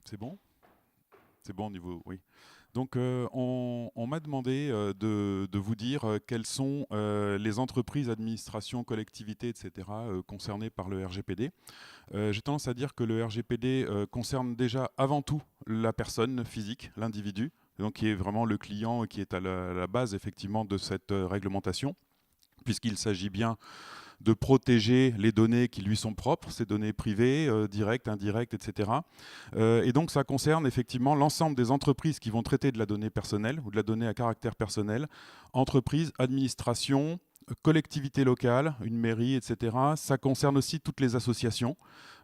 C'est bon? C'est bon au niveau, oui. Donc, on m'a demandé de vous dire quelles sont les entreprises, administrations, collectivités, etc., concernées par le RGPD. J'ai tendance à dire que le RGPD concerne déjà avant tout la personne physique, l'individu, donc qui est vraiment le client, qui est à la base effectivement de cette réglementation, puisqu'il s'agit bien de protéger les données qui lui sont propres, ces données privées, directes, indirectes, etc. Et donc ça concerne effectivement l'ensemble des entreprises qui vont traiter de la donnée personnelle ou de la donnée à caractère personnel, entreprises, administrations, collectivités locales, une mairie, etc. Ça concerne aussi toutes les associations,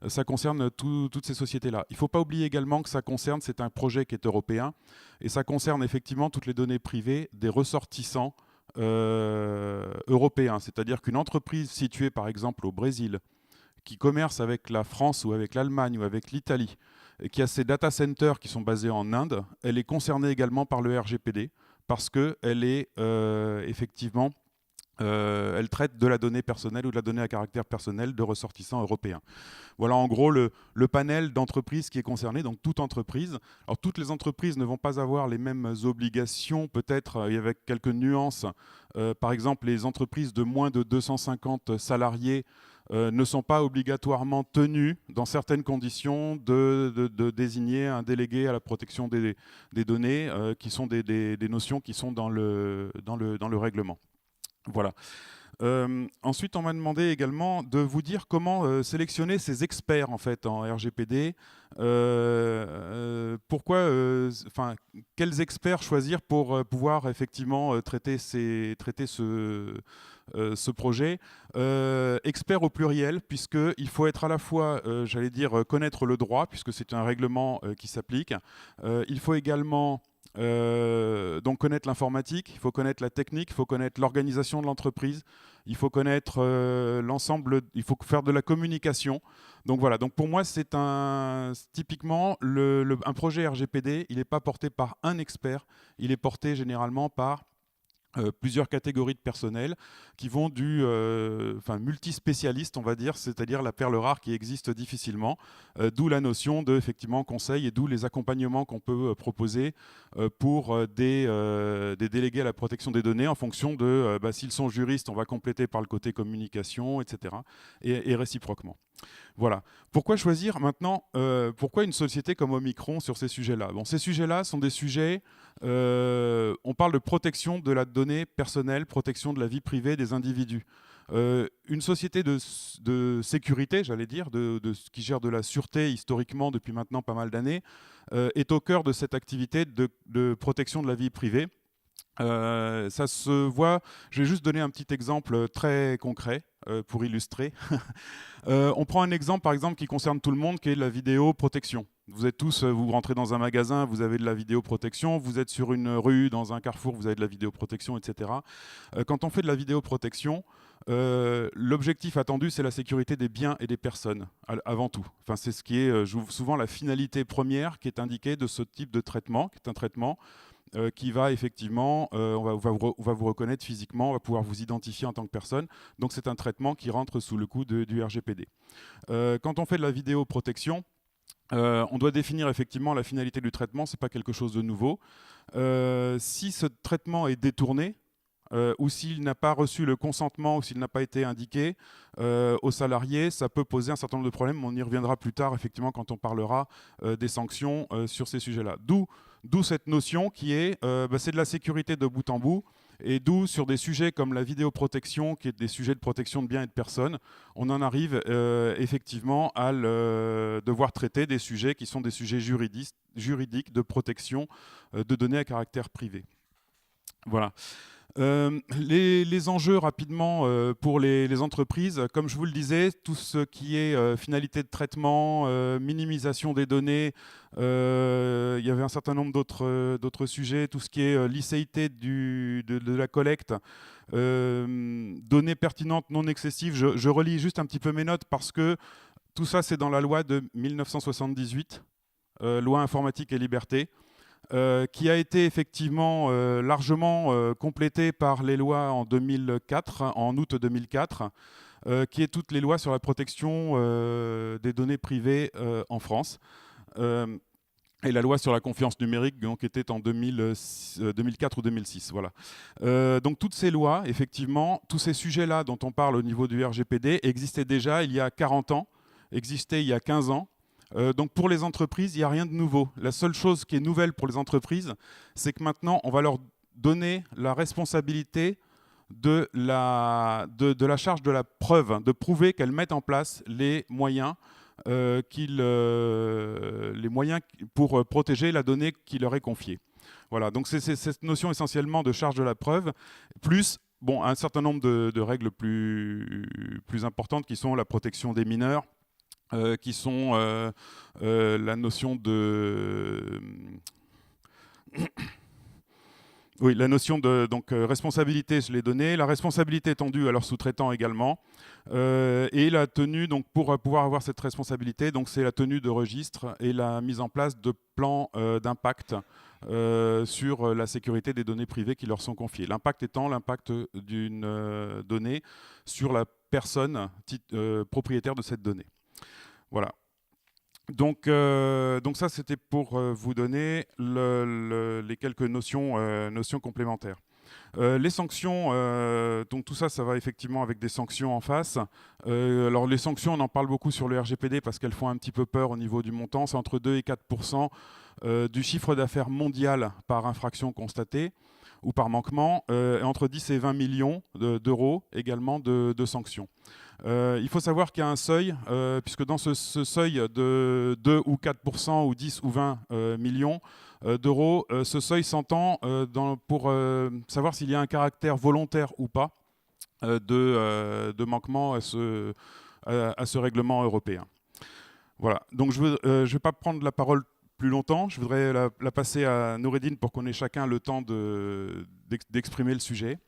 ça concerne toutes ces sociétés-là. Il ne faut pas oublier également que ça concerne, c'est un projet qui est européen, et ça concerne effectivement toutes les données privées des ressortissants européen, c'est-à-dire qu'une entreprise située par exemple au Brésil, qui commerce avec la France ou avec l'Allemagne ou avec l'Italie, et qui a ses data centers qui sont basés en Inde, elle est concernée également par le RGPD parce qu'elle est effectivement elle traite de la donnée personnelle ou de la donnée à caractère personnel de ressortissants européens. Voilà en gros le panel d'entreprises qui est concerné, donc toute entreprise. Alors toutes les entreprises ne vont pas avoir les mêmes obligations, peut-être avec quelques nuances. Par exemple, les entreprises de moins de 250 salariés ne sont pas obligatoirement tenues, dans certaines conditions, de désigner un délégué à la protection des données, qui sont des notions qui sont dans le règlement. Voilà. Ensuite, on m'a demandé également de vous dire comment sélectionner ces experts en fait en RGPD. Pourquoi, quels experts choisir pour pouvoir effectivement traiter ce projet. Experts au pluriel, puisqu'il faut être à la fois, j'allais dire, connaître le droit, puisque c'est un règlement qui s'applique. Il faut également donc connaître l'informatique, il faut connaître la technique, il faut connaître l'organisation de l'entreprise, il faut connaître l'ensemble, il faut faire de la communication. Donc voilà, donc pour moi c'est typiquement un projet RGPD, il n'est pas porté par un expert, il est porté généralement par plusieurs catégories de personnel qui vont du multispécialiste, on va dire, c'est-à-dire la perle rare qui existe difficilement, d'où la notion de effectivement conseil et d'où les accompagnements qu'on peut proposer pour des délégués à la protection des données en fonction de s'ils sont juristes, on va compléter par le côté communication, etc. et réciproquement. Voilà. Pourquoi choisir maintenant, pourquoi une société comme Omicron sur ces sujets-là? Bon, ces sujets-là sont des sujets, on parle de protection de la donnée personnelle, protection de la vie privée des individus. Une société de sécurité, j'allais dire, qui gère de la sûreté historiquement depuis maintenant pas mal d'années, est au cœur de cette activité de protection de la vie privée. Ça se voit, je vais juste donner un petit exemple très concret pour illustrer. On prend un exemple par exemple qui concerne tout le monde, qui est la vidéoprotection. Vous êtes tous, vous rentrez dans un magasin, vous avez de la vidéoprotection, vous êtes sur une rue, dans un carrefour, vous avez de la vidéoprotection, etc. Quand on fait de la vidéoprotection, l'objectif attendu, c'est la sécurité des biens et des personnes, avant tout. Enfin, c'est ce qui est souvent la finalité première qui est indiquée de ce type de traitement, qui est un traitement qui va effectivement, on va vous reconnaître physiquement, on va pouvoir vous identifier en tant que personne. Donc c'est un traitement qui rentre sous le coup du RGPD. Quand on fait de la vidéoprotection, on doit définir effectivement la finalité du traitement, ce n'est pas quelque chose de nouveau. Si ce traitement est détourné, ou s'il n'a pas reçu le consentement, ou s'il n'a pas été indiqué aux salariés, ça peut poser un certain nombre de problèmes. On y reviendra plus tard, effectivement, quand on parlera des sanctions sur ces sujets-là. D'où cette notion qui est, c'est de la sécurité de bout en bout, et d'où sur des sujets comme la vidéoprotection, qui est des sujets de protection de biens et de personnes, on en arrive effectivement à devoir traiter des sujets qui sont des sujets juridiques de protection de données à caractère privé. Voilà. Les enjeux rapidement pour les entreprises, comme je vous le disais, tout ce qui est finalité de traitement, minimisation des données, il y avait un certain nombre d'autres sujets, tout ce qui est licéité de la collecte, données pertinentes, non excessives. Je relis juste un petit peu mes notes parce que tout ça c'est dans la loi de 1978, loi informatique et liberté. Qui a été effectivement largement complétée par les lois en 2004, en août 2004, qui est toutes les lois sur la protection des données privées en France. Et la loi sur la confiance numérique donc, était en 2004 ou 2006. Voilà. Donc toutes ces lois, effectivement, tous ces sujets-là dont on parle au niveau du RGPD existaient déjà il y a 40 ans, existaient il y a 15 ans. Donc pour les entreprises, il n'y a rien de nouveau. La seule chose qui est nouvelle pour les entreprises, c'est que maintenant, on va leur donner la responsabilité de la charge de la preuve, de prouver qu'elles mettent en place les moyens les moyens pour protéger la donnée qui leur est confiée. Voilà, donc c'est cette notion essentiellement de charge de la preuve, plus bon, un certain nombre de règles plus importantes qui sont la protection des mineurs, qui sont la notion de... Oui, la notion de donc, responsabilité, je l'ai donnée. La responsabilité étendue à leurs sous-traitants également. Et la tenue, donc, pour pouvoir avoir cette responsabilité, donc, c'est la tenue de registre et la mise en place de plans d'impact sur la sécurité des données privées qui leur sont confiées. L'impact étant l'impact d'une donnée sur la personne propriétaire de cette donnée. Voilà. Donc ça, c'était pour vous donner les quelques notions complémentaires. Les sanctions, donc tout ça, ça va effectivement avec des sanctions en face. Alors les sanctions, on en parle beaucoup sur le RGPD parce qu'elles font un petit peu peur au niveau du montant. C'est entre 2 et 4% du chiffre d'affaires mondial par infraction constatée ou par manquement, et entre 10 et 20 millions d'euros également de sanctions. Il faut savoir qu'il y a un seuil, puisque dans ce seuil de 2 ou 4% ou 10 ou 20 millions d'euros, ce seuil s'entend pour savoir s'il y a un caractère volontaire ou pas de manquement à ce règlement européen. Voilà, donc je ne vais pas prendre la parole plus longtemps, je voudrais la passer à Noureddine pour qu'on ait chacun le temps d'exprimer le sujet.